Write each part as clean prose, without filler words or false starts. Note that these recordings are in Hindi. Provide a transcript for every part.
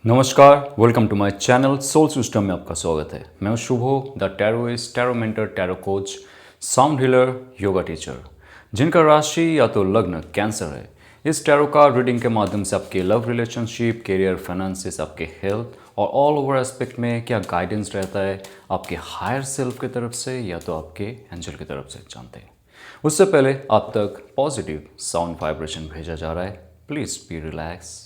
नमस्कार, welcome to my channel soul system में आपका स्वागत है। मैं हूं Shubho, the tarotist, tarot mentor, tarot coach, sound healer, yoga teacher, जिनका राशि या तो लग्न कैंसर है। इस टैरो कार्ड रीडिंग के माध्यम से आपके लव रिलेशनशिप, करियर, फाइनेंसिस, आपके हेल्थ और ऑल ओवर एस्पेक्ट में क्या गाइडेंस रहता है आपके हायर सेल्फ की तरफ से या तो आपके एंजल की तरफ से जानते हैं। उससे पहले आप तक पॉजिटिव साउंड वाइब्रेशन भेजा जा रहा है। Please be relax.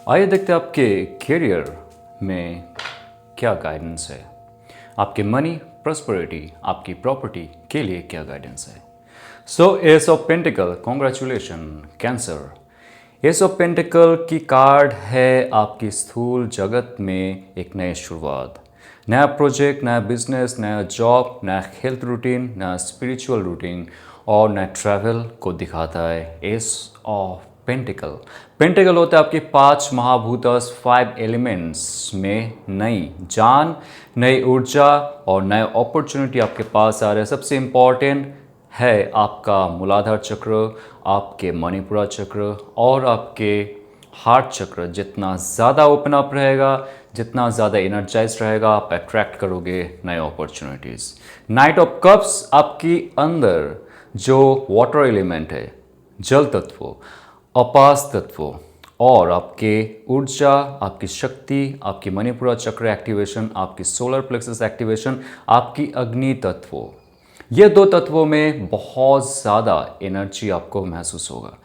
आइए देखते हैं आपके करियर में क्या गाइडेंस है। आपके मनी, प्रॉस्पेरिटी, आपकी प्रॉपर्टी के लिए क्या गाइडेंस है। So ace of pentacle, congratulation Cancer. Ace of pentacle की कार्ड है आपकी स्थूल जगत में एक नई शुरुआत, नया प्रोजेक्ट, नया बिजनेस, नया जॉब, नया हेल्थ रूटीन, नया स्पिरिचुअल रूटीन और नया ट्रैवल को दिखाता है। एस ऑफ पेंटिकल, पेंटिकल होता है आपके 5 महाभूतस, 5 एलिमेंट्स में नई जान, नई ऊर्जा और नए अपॉर्चुनिटी आपके पास आ रहे हैं। सबसे इम्पॉर्टेंट है आपका मूलाधार चक्र, आपके मणिपुरा चक्र और आपके हार्ट चक्र जितना ज़्यादा ओपन अप रहेगा, जितना ज़्यादा एनर्जाइज रहेगा, आप अट्रैक्ट करोगे नए अपॉर्चुनिटीज़। नाइट ऑफ कप्स आपकी अंदर जो वाटर एलिमेंट है, जल तत्व, अपास तत्व और आपके ऊर्जा, आपकी शक्ति, आपकी मणिपुरा चक्र एक्टिवेशन, आपकी सोलर प्लेक्सस एक्टिवेशन, आपकी अग्नि तत्व, ये 2 तत्वों में बहुत ज़्यादा एनर्जी आपको महसूस होगा।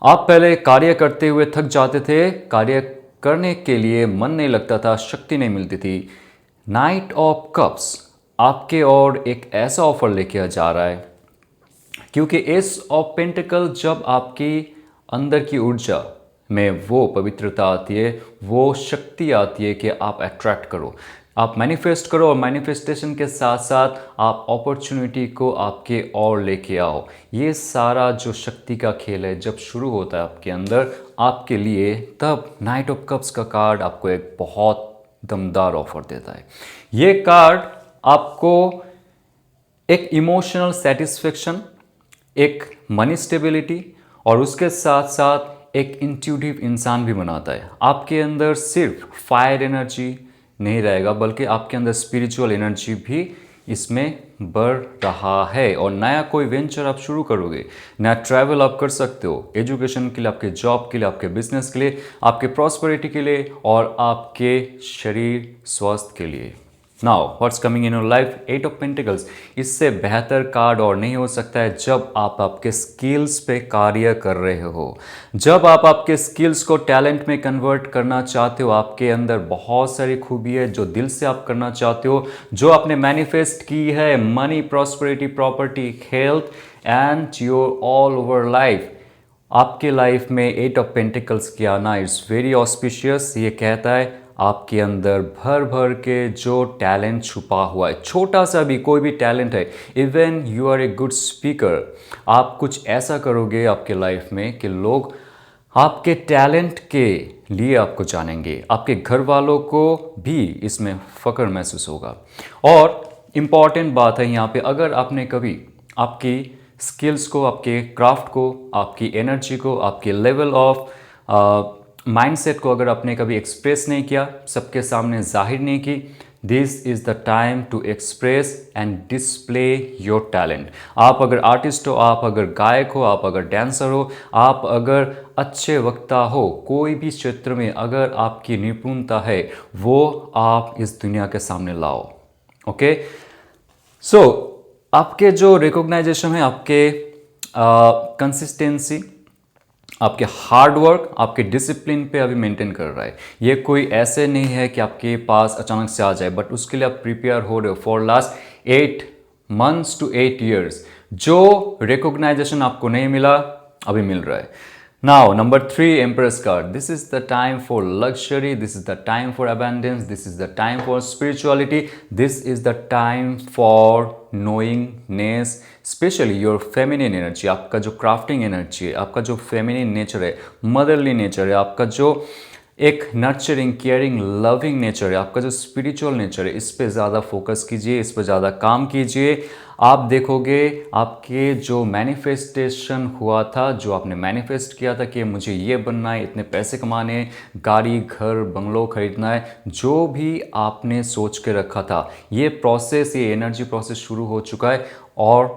आप पहले कार्य करते हुए थक जाते थे, कार्य करने के लिए मन नहीं लगता था, शक्ति नहीं मिलती थी। नाइट ऑफ कप्स आपके और एक ऐसा ऑफर लेके जा रहा है, क्योंकि एस ऑफ पेंटिकल जब आपकी अंदर की ऊर्जा में वो पवित्रता आती है, वो शक्ति आती है कि आप अट्रैक्ट करो, आप मैनिफेस्ट करो और मैनिफेस्टेशन के साथ साथ आप अपॉर्चुनिटी को आपके और लेके आओ। ये सारा जो शक्ति का खेल है जब शुरू होता है आपके अंदर आपके लिए, तब नाइट ऑफ कप्स का कार्ड आपको एक बहुत दमदार ऑफर देता है। ये कार्ड आपको एक इमोशनल सेटिस्फेक्शन, एक मनी स्टेबिलिटी और उसके साथ साथ एक इंट्यूटिव इंसान भी बनाता है। आपके अंदर सिर्फ फायर एनर्जी नहीं रहेगा, बल्कि आपके अंदर स्पिरिचुअल एनर्जी भी इसमें बढ़ रहा है और नया कोई वेंचर आप शुरू करोगे, नया ट्रैवल आप कर सकते हो, एजुकेशन के लिए, आपके जॉब के लिए, आपके बिजनेस के लिए, आपके प्रॉस्पेरिटी के लिए और आपके शरीर स्वास्थ्य के लिए। Now what's coming in your life, 8 of pentacles. इससे बेहतर कार्ड और नहीं हो सकता है जब आप आपके स्किल्स पे कार्य कर रहे हो, जब आप आपके स्किल्स को टैलेंट में कन्वर्ट करना चाहते हो। आपके अंदर बहुत सारी खूबी है जो दिल से आप करना चाहते हो, जो आपने मैनिफेस्ट की है, money, prosperity, property, health and your all over life. आपके लाइफ में 8 ऑफ पेंटिकल्स की आना इट्स वेरी ऑस्पिशियस। ये कहता है आपके अंदर भर भर के जो टैलेंट छुपा हुआ है, छोटा सा भी कोई भी टैलेंट है, even you are a good speaker, आप कुछ ऐसा करोगे आपके लाइफ में कि लोग आपके टैलेंट के लिए आपको जानेंगे, आपके घर वालों को भी इसमें फ़ख्र महसूस होगा। और इम्पॉर्टेंट बात है यहाँ पे, अगर आपने कभी आपकी स्किल्स को, आपके क्राफ्ट को, आपकी एनर्जी को, आपके लेवल ऑफ माइंडसेट को अगर आपने कभी एक्सप्रेस नहीं किया, सबके सामने जाहिर नहीं की, this is the time to express and display your talent. आप अगर आर्टिस्ट हो, आप अगर गायक हो, आप अगर डांसर हो, आप अगर अच्छे वक्ता हो, कोई भी क्षेत्र में अगर आपकी निपुणता है, वो आप इस दुनिया के सामने लाओ। ओके, सो आपके जो रिकॉग्नाइजेशन है, आपके कंसिस्टेंसी, आपके हार्ड वर्क, आपके डिसिप्लिन पे अभी मेंटेन कर रहा है। ये कोई ऐसे नहीं है कि आपके पास अचानक से आ जाए, बट उसके लिए आप प्रिपेयर हो रहे हो for last 8 months to 8 years। जो रिकॉग्नाइजेशन आपको नहीं मिला, अभी मिल रहा है। Now number 3, empress card. This is the time for luxury, this is the time for abundance, this is the time for spirituality, this is the time for knowingness, especially your feminine energy. आपका जो क्राफ्टिंग एनर्जी है, आपका जो फेमिनिन नेचर है, मदरली नेचर है, आपका जो एक नर्चरिंग, केयरिंग, लविंग नेचर है, आपका जो स्पिरिचुअल नेचर है, इस पे ज़्यादा फोकस कीजिए, इस पे ज़्यादा काम कीजिए। आप देखोगे आपके जो मैनिफेस्टेशन हुआ था, जो आपने मैनिफेस्ट किया था कि मुझे ये बनना है, इतने पैसे कमाने हैं, गाड़ी, घर, बंगलो खरीदना है, जो भी आपने सोच के रखा था, ये प्रोसेस, ये एनर्जी प्रोसेस शुरू हो चुका है। और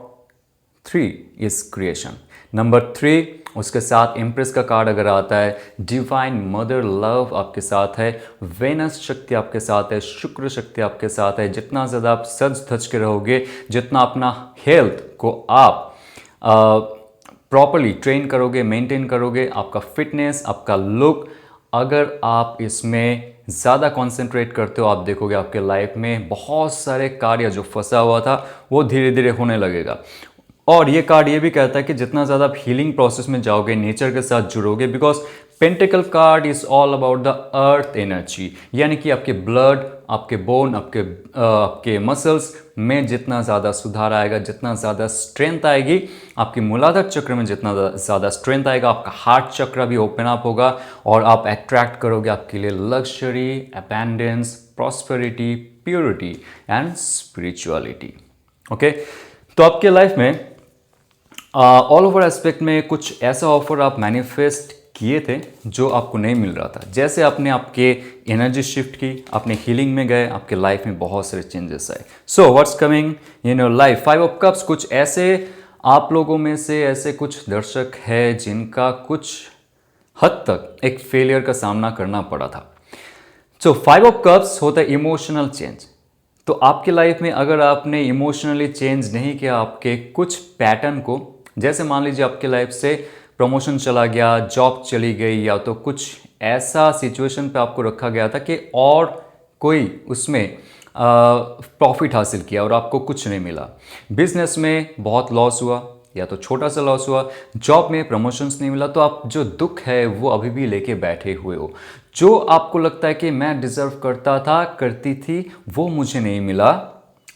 3 इज क्रिएशन। नंबर 3, उसके साथ इम्प्रेस का कार्ड अगर आता है, डिवाइन मदर लव आपके साथ है, वेनस शक्ति आपके साथ है, शुक्र शक्ति आपके साथ है। जितना ज़्यादा आप सज धज के रहोगे, जितना अपना हेल्थ को आप प्रॉपरली ट्रेन करोगे, मेंटेन करोगे, आपका फिटनेस, आपका लुक, अगर आप इसमें ज़्यादा कंसंट्रेट करते हो, आप देखोगे आपके लाइफ में बहुत सारे कार्य जो फंसा हुआ था वो धीरे धीरे होने लगेगा। और ये कार्ड ये भी कहता है कि जितना ज़्यादा आप हीलिंग प्रोसेस में जाओगे, नेचर के साथ जुड़ोगे, because pentacle card is all about the earth energy, यानी कि आपके ब्लड, आपके बोन, आपके मसल्स में जितना ज़्यादा सुधार आएगा, जितना ज़्यादा स्ट्रेंथ आएगी, आपके मूलाधार चक्र में जितना ज़्यादा स्ट्रेंथ आएगा, आपका हार्ट चक्र भी ओपन अप होगा और आप अट्रैक्ट करोगे आपके लिए luxury, abundance, prosperity, purity and spirituality. Okay, तो आपके लाइफ में ऑल ओवर एस्पेक्ट में कुछ ऐसा ऑफर आप मैनिफेस्ट किए थे जो आपको नहीं मिल रहा था। जैसे आपने आपके एनर्जी शिफ्ट की, अपने हीलिंग में गए, आपके लाइफ में बहुत सारे चेंजेस आए। So what's coming in your life? 5 of cups. कुछ ऐसे आप लोगों में से ऐसे कुछ दर्शक है जिनका कुछ हद तक एक फेलियर का सामना करना पड़ा था। सो 5 ऑफ कप्स होता है इमोशनल चेंज। तो आपकी लाइफ में अगर आपने इमोशनली चेंज नहीं किया आपके कुछ पैटर्न को, जैसे मान लीजिए आपके लाइफ से प्रमोशन चला गया, जॉब चली गई, या तो कुछ ऐसा सिचुएशन पे आपको रखा गया था कि और कोई उसमें प्रॉफिट हासिल किया और आपको कुछ नहीं मिला, बिजनेस में बहुत लॉस हुआ या तो छोटा सा लॉस हुआ, जॉब में प्रमोशंस नहीं मिला, तो आप जो दुख है वो अभी भी लेके बैठे हुए हो। जो आपको लगता है कि मैं डिजर्व करता था, करती थी, वो मुझे नहीं मिला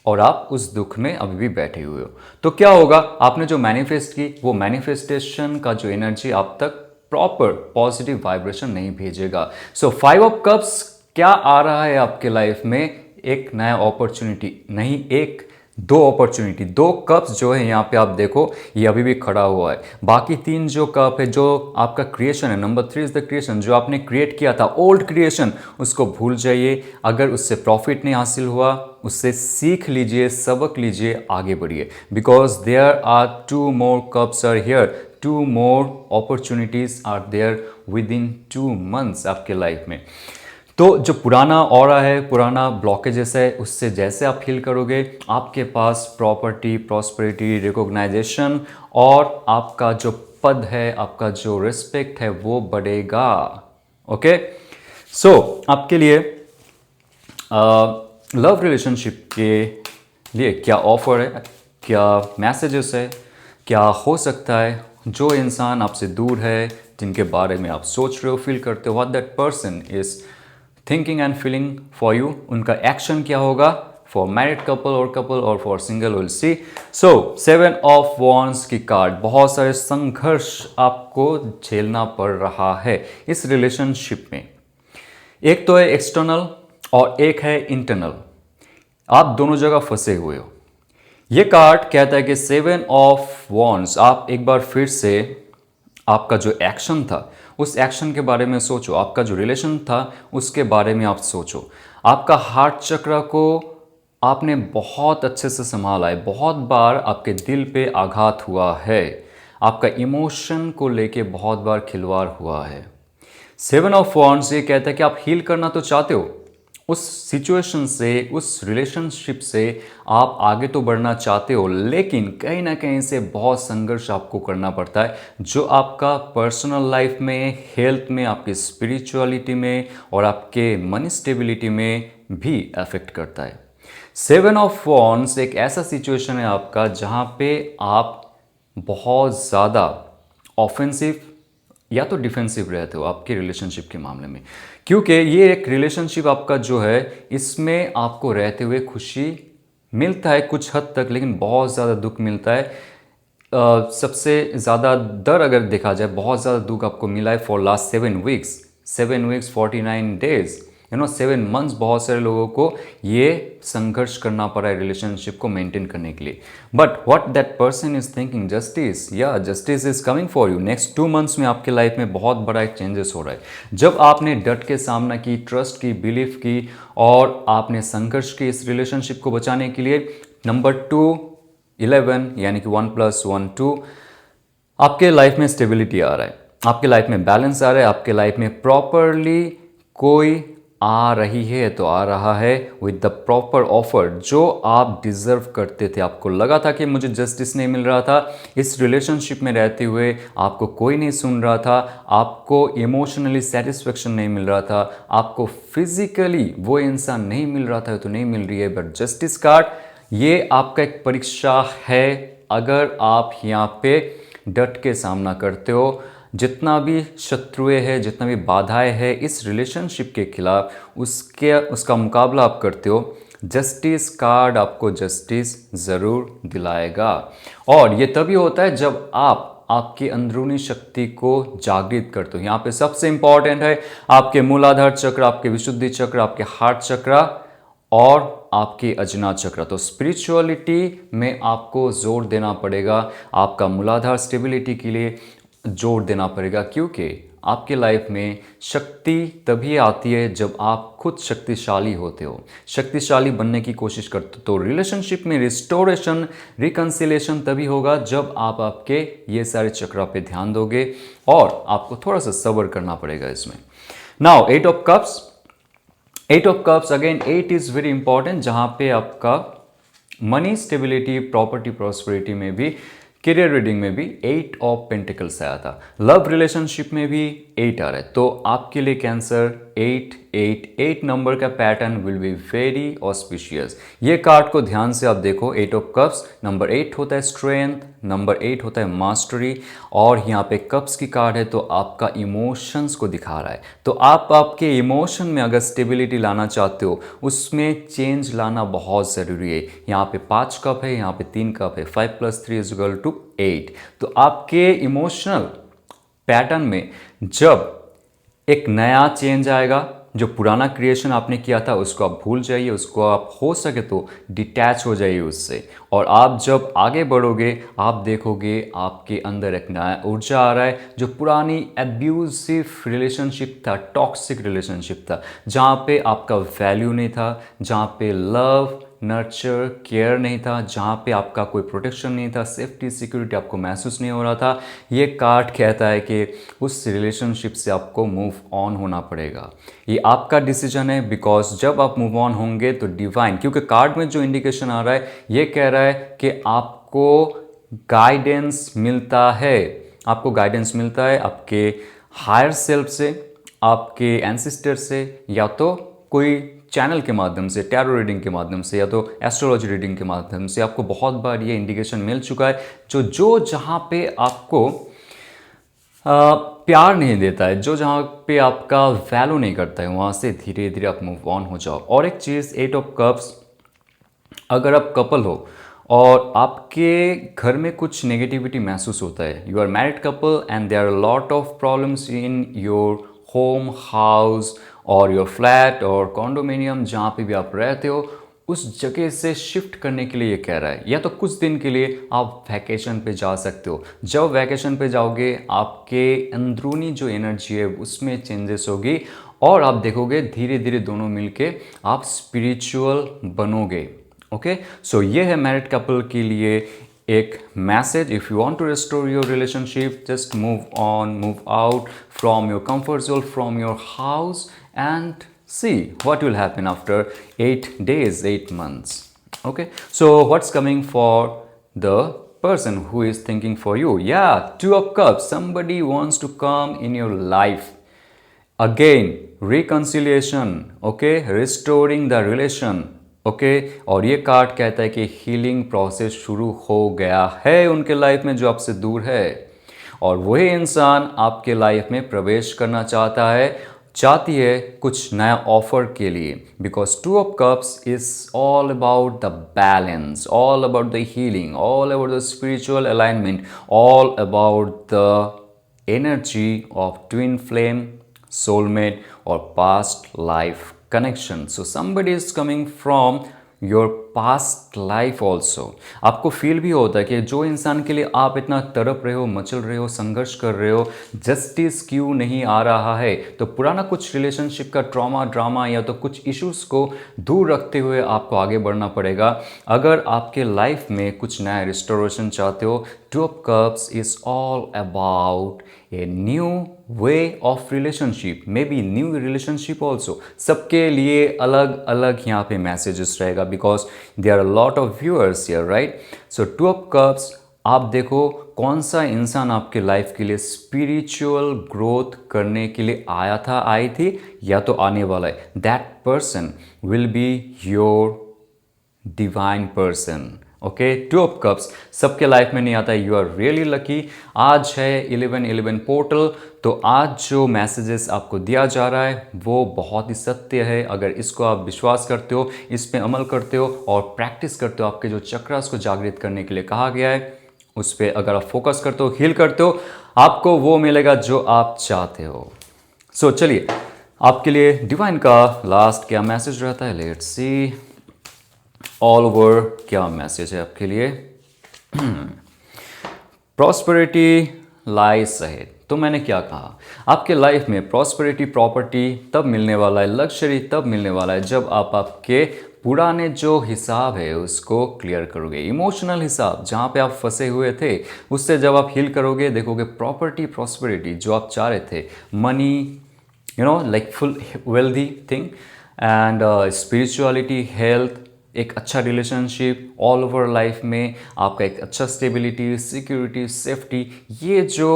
और आप उस दुख में अभी भी बैठे हुए हो। तो क्या होगा? आपने जो मैनिफेस्ट की, वो मैनिफेस्टेशन का जो एनर्जी आप तक प्रॉपर पॉजिटिव वाइब्रेशन नहीं भेजेगा। सो 5 ऑफ कप्स क्या आ रहा है आपके लाइफ में? एक नया अपॉर्चुनिटी नहीं, एक 2 अपॉर्चुनिटी, 2 कप्स जो है यहाँ पे आप देखो, ये अभी भी खड़ा हुआ है। बाकी 3 जो कप है, जो आपका क्रिएशन है, नंबर 3 इज द क्रिएशन, जो आपने क्रिएट किया था, ओल्ड क्रिएशन, उसको भूल जाइए। अगर उससे प्रॉफिट नहीं हासिल हुआ, उससे सीख लीजिए, सबक लीजिए, आगे बढ़िए, because there are 2 more cups are here, 2 more opportunities are there within 2 months आपके लाइफ में। तो जो पुराना ऑरा है, पुराना ब्लॉकेजेस है, उससे जैसे आप हील करोगे, आपके पास प्रॉपर्टी, प्रॉस्पेरिटी, रिकॉग्नाइजेशन और आपका जो पद है, आपका जो रिस्पेक्ट है, वो बढ़ेगा। ओके, सो आपके लिए लव रिलेशनशिप के लिए क्या ऑफर है, क्या मैसेजेस है, क्या हो सकता है? जो इंसान आपसे दूर है, जिनके बारे में आप सोच रहे हो, फील करते हो, what that person is thinking and feeling for you, उनका एक्शन क्या होगा फॉर मैरिड कपल और कपल और for single, will see. So 7 of wands की कार्ड, बहुत सारे संघर्ष आपको झेलना पड़ रहा है इस रिलेशनशिप में। एक तो है एक्सटर्नल और एक है इंटरनल, आप दोनों जगह फंसे हुए हो। ये कार्ड कहता है कि 7 ऑफ वॉन्ड्स, आप एक बार फिर से आपका जो एक्शन था, उस एक्शन के बारे में सोचो, आपका जो रिलेशन था उसके बारे में आप सोचो। आपका हार्ट चक्र को आपने बहुत अच्छे से संभाला है, बहुत बार आपके दिल पे आघात हुआ है, आपका इमोशन को लेके बहुत बार खिलवाड़ हुआ है। 7 ऑफ वॉन्ड्स ये कहता है कि आप हील करना तो चाहते हो, उस सिचुएशन से, उस रिलेशनशिप से आप आगे तो बढ़ना चाहते हो, लेकिन कहीं ना कहीं से बहुत संघर्ष आपको करना पड़ता है, जो आपका पर्सनल लाइफ में, हेल्थ में, आपकी स्पिरिचुअलिटी में और आपके मनी स्टेबिलिटी में भी अफेक्ट करता है। 7 ऑफ वॉन्ड्स एक ऐसा सिचुएशन है आपका जहां पे आप बहुत ज़्यादा ऑफेंसिव या तो डिफेंसिव रहते हो आपके रिलेशनशिप के मामले में, क्योंकि ये एक रिलेशनशिप आपका जो है, इसमें आपको रहते हुए खुशी मिलता है कुछ हद तक, लेकिन बहुत ज़्यादा दुख मिलता है। सबसे ज़्यादा दर अगर देखा जाए, बहुत ज़्यादा दुख आपको मिला है for last 7 weeks, 7 weeks 49 days, 7 months. बहुत सारे लोगों को ये संघर्ष करना पड़ा है रिलेशनशिप को मेंटेन करने के लिए। But what that person is thinking, justice, या justice is coming for you. Next 2 months में आपके लाइफ में बहुत बड़ा एक चेंजेस हो रहा है। जब आपने डट के सामना की, ट्रस्ट की, बिलीफ की और आपने संघर्ष की इस रिलेशनशिप को बचाने के लिए, नंबर 2 11 यानी कि 1+1 2, आपके लाइफ में स्टेबिलिटी आ रहा है, आपके लाइफ में बैलेंस आ रहा है, आपके लाइफ में प्रॉपरली कोई आ रही है तो आ रहा है विद द प्रॉपर ऑफर जो आप डिजर्व करते थे। आपको लगा था कि मुझे जस्टिस नहीं मिल रहा था, इस रिलेशनशिप में रहते हुए आपको कोई नहीं सुन रहा था, आपको इमोशनली सेटिस्फेक्शन नहीं मिल रहा था, आपको फिजिकली वो इंसान नहीं मिल रहा था, तो नहीं मिल रही है। बट जस्टिस कार्ड ये आपका एक परीक्षा है। अगर आप यहाँ पे डट के सामना करते हो, जितना भी शत्रुएं है, जितना भी बाधाएं है इस रिलेशनशिप के खिलाफ, उसका मुकाबला आप करते हो, जस्टिस कार्ड आपको जस्टिस ज़रूर दिलाएगा। और ये तभी होता है जब आप आपकी अंदरूनी शक्ति को जागृत करते हो। यहाँ पे सबसे इंपॉर्टेंट है आपके मूलाधार चक्र, आपके विशुद्धि चक्र, आपके हार्ट चक्र और आपकी अजना चक्र। तो स्पिरिचुअलिटी में आपको जोर देना पड़ेगा, आपका मूलाधार स्टेबिलिटी के लिए जोर देना पड़ेगा, क्योंकि आपके लाइफ में शक्ति तभी आती है जब आप खुद शक्तिशाली होते हो, शक्तिशाली बनने की कोशिश करते हो। तो रिलेशनशिप में रिस्टोरेशन, रिकंसिलेशन तभी होगा जब आप आपके ये सारे चक्र पे ध्यान दोगे, और आपको थोड़ा सा सब्र करना पड़ेगा इसमें। Now 8 of cups, 8 of cups again, 8 is very important, जहां पे आपका मनी स्टेबिलिटी, प्रॉपर्टी प्रॉस्पेरिटी में भी, करियर रीडिंग में भी 8 ऑफ पेंटिकल्स आया था, लव रिलेशनशिप में भी 8 आ रहा है। तो आपके लिए कैंसर 8 नंबर का pattern will be very auspicious. ये कार्ड को ध्यान से आप देखो, 8 ऑफ कप्स, नंबर 8 होता है स्ट्रेंथ, नंबर 8 होता है मास्टरी, और यहाँ पे कप्स की कार्ड है तो आपका इमोशंस को दिखा रहा है। तो आप आपके इमोशन में अगर स्टेबिलिटी लाना चाहते हो, उसमें चेंज लाना बहुत ज़रूरी है। यहाँ पे 5 कप है, यहाँ पे 3 कप है, 5+3=8। तो आपके इमोशनल पैटर्न में जब एक नया चेंज आएगा, जो पुराना क्रिएशन आपने किया था उसको आप भूल जाइए, उसको आप हो सके तो डिटैच हो जाइए उससे, और आप जब आगे बढ़ोगे आप देखोगे आपके अंदर एक नया ऊर्जा आ रहा है। जो पुरानी एब्यूसिव रिलेशनशिप था, टॉक्सिक रिलेशनशिप था, जहाँ पे आपका वैल्यू नहीं था, जहाँ पे लव, नर्चर, केयर नहीं था, जहाँ पे आपका कोई प्रोटेक्शन नहीं था, सेफ्टी, सिक्योरिटी आपको महसूस नहीं हो रहा था, ये कार्ड कहता है कि उस रिलेशनशिप से आपको मूव ऑन होना पड़ेगा। ये आपका डिसीजन है, बिकॉज जब आप मूव ऑन होंगे तो डिवाइन, क्योंकि कार्ड में जो इंडिकेशन आ रहा है ये कह रहा है कि आपको गाइडेंस मिलता है, आपको गाइडेंस मिलता है आपके हायर सेल्फ से, आपके एंसेस्टर से, या तो कोई चैनल के माध्यम से, टैरो रीडिंग के माध्यम से, या तो एस्ट्रोलॉजी रीडिंग के माध्यम से। आपको बहुत बार ये इंडिकेशन मिल चुका है, जो जहाँ पे आपको प्यार नहीं देता है, जो जहाँ पे आपका वैल्यू नहीं करता है, वहाँ से धीरे धीरे आप मूव ऑन हो जाओ। और एक चीज़, 8 ऑफ कप्स, अगर आप कपल हो और आपके घर में कुछ नेगेटिविटी महसूस होता है, you are married couple and there are lot of problems in your home, house और योर फ्लैट और कॉन्डोमिनियम, जहाँ पे भी आप रहते हो, उस जगह से शिफ्ट करने के लिए ये कह रहा है। या तो कुछ दिन के लिए आप वैकेशन पे जा सकते हो। जब वैकेशन पे जाओगे आपके अंदरूनी जो एनर्जी है उसमें चेंजेस होगी, और आप देखोगे धीरे धीरे दोनों मिलके आप स्पिरिचुअल बनोगे। ओके, सो ये है मैरिड कपल के लिए एक message. If you want to restore your relationship, just move on, move out from your comfort zone, from your house, and see what will happen after 8 days, 8 months. Okay, so what's coming for the person who is thinking for you? Yeah, Two of Cups. Somebody wants to come in your life. Again, reconciliation, okay, restoring the relation, okay. और ये कार्ड कहता है कि हीलिंग प्रोसेस शुरू हो गया है उनके लाइफ में जो आपसे दूर है, और वही इंसान आपके लाइफ में प्रवेश करना चाहती है कुछ नया ऑफर के लिए, because to of cups is all about the balance, all about the healing, all about the spiritual alignment, all about the energy of twin flame, soulmate or past life connection. So somebody is coming from your past life also. आपको फील भी होता है कि जो इंसान के लिए आप इतना तड़प रहे हो, मचल रहे हो, संघर्ष कर रहे हो, जस्टिस क्यों नहीं आ रहा है, तो पुराना कुछ रिलेशनशिप का ट्रॉमा, ड्रामा या तो कुछ इश्यूज को दूर रखते हुए आपको आगे बढ़ना पड़ेगा अगर आपके लाइफ में कुछ नया रिस्टोरेशन चाहते हो. Two of cups is all about a new way of relationship, may be new relationship also. सबके लिए अलग अलग यहाँ पे मैसेजेस रहेगा, because there are lot of viewers here, right. So two of cups, आप देखो कौन सा इंसान आपके लाइफ के लिए स्पिरिचुअल ग्रोथ करने के लिए आया था, आई थी, या तो आने वाला है. That person will be your divine person. Okay, two of cups सबके लाइफ में नहीं आता है. You are really lucky. आज है 11/11 पोर्टल, तो आज जो मैसेजेस आपको दिया जा रहा है वो बहुत ही सत्य है. अगर इसको आप विश्वास करते हो, इस पे अमल करते हो और प्रैक्टिस करते हो, आपके जो चक्रास को जागृत करने के लिए कहा गया है उस पर अगर आप फोकस करते हो, हील करते हो, आपको वो मिलेगा जो आप चाहते हो. सो चलिए, आपके लिए डिवाइन का लास्ट क्या मैसेज रहता है, लेट्स सी. ऑल ओवर क्या मैसेज है आपके लिए. Prosperity lies ahead. तो मैंने क्या कहा, आपके लाइफ में प्रॉस्पेरिटी, प्रॉपर्टी तब मिलने वाला है, लग्जरी तब मिलने वाला है जब आप आपके पुराने जो हिसाब है उसको क्लियर करोगे. इमोशनल हिसाब जहाँ पे आप फंसे हुए थे उससे जब आप हील करोगे, देखोगे प्रॉपर्टी, प्रॉस्पेरिटी जो आप चाह रहे थे, money, you know, like full wealthy thing, and spirituality, health, एक अच्छा रिलेशनशिप, ऑल ओवर लाइफ में आपका एक अच्छा स्टेबिलिटी, सिक्योरिटी, सेफ्टी, ये जो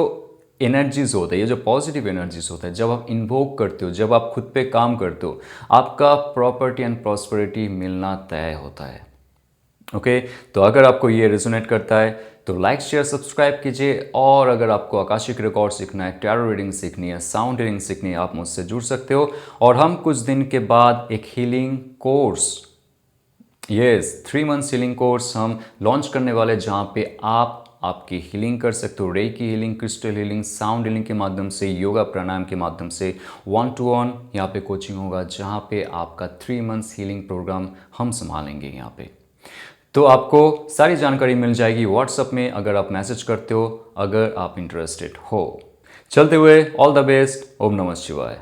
एनर्जीज होता है, ये जो पॉजिटिव एनर्जीज होता है, जब आप इन्वोक करते हो, जब आप खुद पे काम करते हो, आपका प्रॉपर्टी एंड प्रॉस्पेरिटी मिलना तय होता है. ओके, तो अगर आपको ये रेजोनेट करता है तो लाइक, शेयर, सब्सक्राइब कीजिए. और अगर आपको आकाशिक रिकॉर्ड सीखना है, टैरो रीडिंग सीखनी है, साउंड रीडिंग सीखनी है, आप मुझसे जुड़ सकते हो. और हम कुछ दिन के बाद एक healing course, yes, 3 months healing course हम लॉन्च करने वाले, जहाँ पे आप आपकी हीलिंग कर सकते हो. Recce healing, crystal healing, sound healing के माध्यम से, योगा प्राणायाम के माध्यम से, 1-to-1 यहाँ पे कोचिंग होगा, जहाँ पे आपका 3 मंथ्स हीलिंग प्रोग्राम हम संभालेंगे यहाँ पे. तो आपको सारी जानकारी मिल जाएगी व्हाट्सएप में अगर आप मैसेज करते हो, अगर आप इंटरेस्टेड हो. चलते हुए ऑल द बेस्ट. ओम नमः शिवाय.